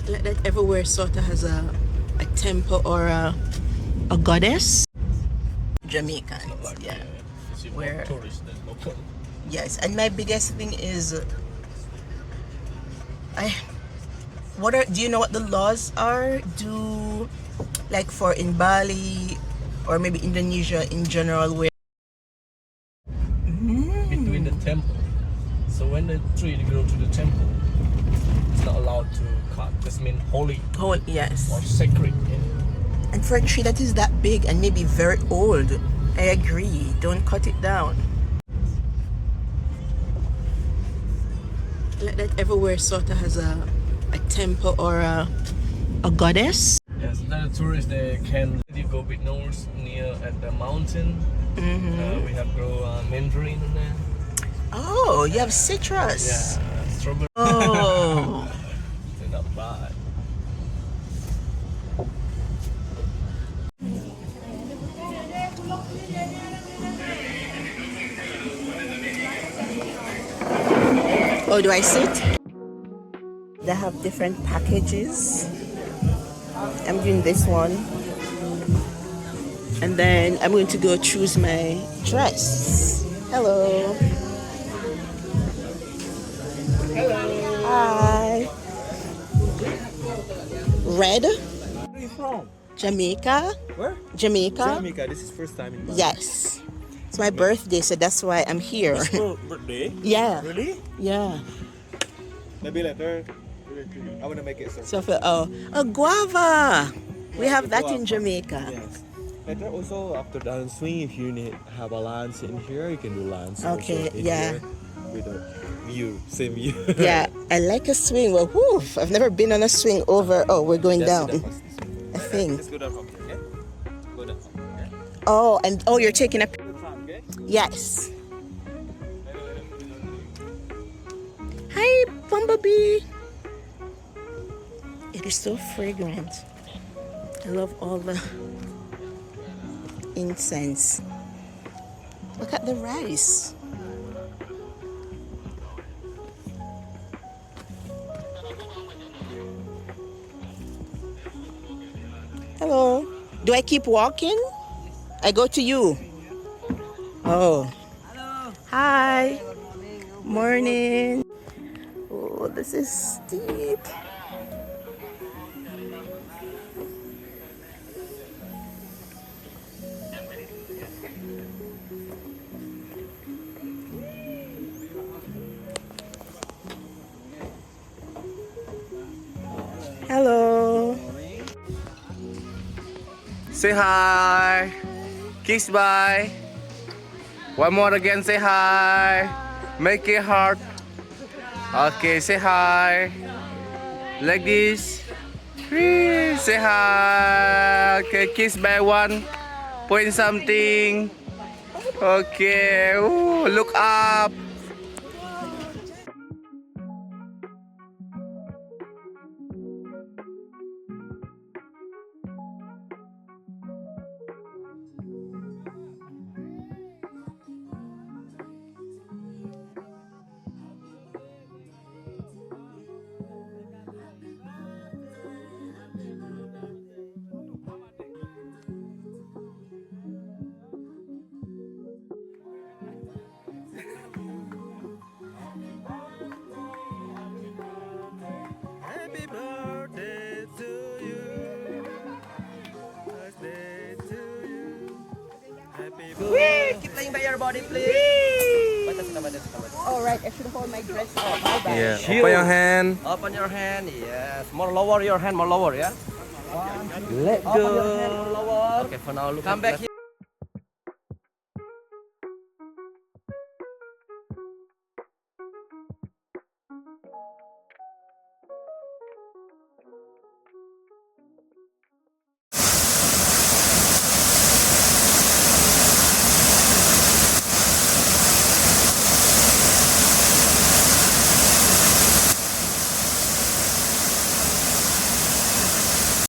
Like that everywhere sort of has a temple or a goddess. Jamaicans, yeah. Where tourist than local. yes, and my biggest thing is do you know what the laws are? Do like for in Bali or maybe Indonesia in general where Between the temple. So when the tree grow to the temple, it's not allowed to cut. This means holy yes. or sacred. Yeah. And for a tree that is that big and maybe very old, I agree. Don't cut it down. Like that everywhere sort of has a temple or a goddess. Yes, the tourists they can go a bit north near at the mountain. We have grow mandarin in there. Oh, you have citrus. Yeah, strawberry. Oh. They're not bad. Oh, do I sit? They have different packages. I'm doing this one. And then I'm going to go choose my dress. Hello. Hello. Hi. Red? Where are you from? Jamaica? Where? Jamaica? Jamaica. This is first time in Bali. Yes. It's my birthday, so that's why I'm here. It's your birthday? Yeah. Really? Yeah. Maybe later. I want to make it So for a guava. We have that in Guava. Jamaica. Yes. Later also after dancing, if you need have a lunch in here, you can do lunch. Okay, also in yeah. here with a view, same view. Yeah, I like a swing. Well, whew, I've never been on a swing over. Oh, we're going Just down. go first. I think. Just go down from here, okay? Go down from here, okay? Oh, and oh, you're taking a. Okay? Yes. Hi, bumblebee. It is so fragrant. I love all the incense. Look at the rice. Hello. Do I keep walking? I go to you. Oh. Hello. Hi. Morning. Oh, this is steep. Hello. Say hi. Kiss bye. One more again, say hi. Make it hard. Okay, say hi. Like this. Whee, say hi. Okay, kiss by one. Point something. Okay. Ooh, look up. Happy birthday to you. Birthday to you. Happy birthday. Keep laying by your body, please. All right, I should hold my dress up. My bad. Yeah. Shield. Open your hand. Open your hand, yes. More lower your hand, more lower, yeah. Let Open your hand, more lower. Okay, for now, look. Come back here.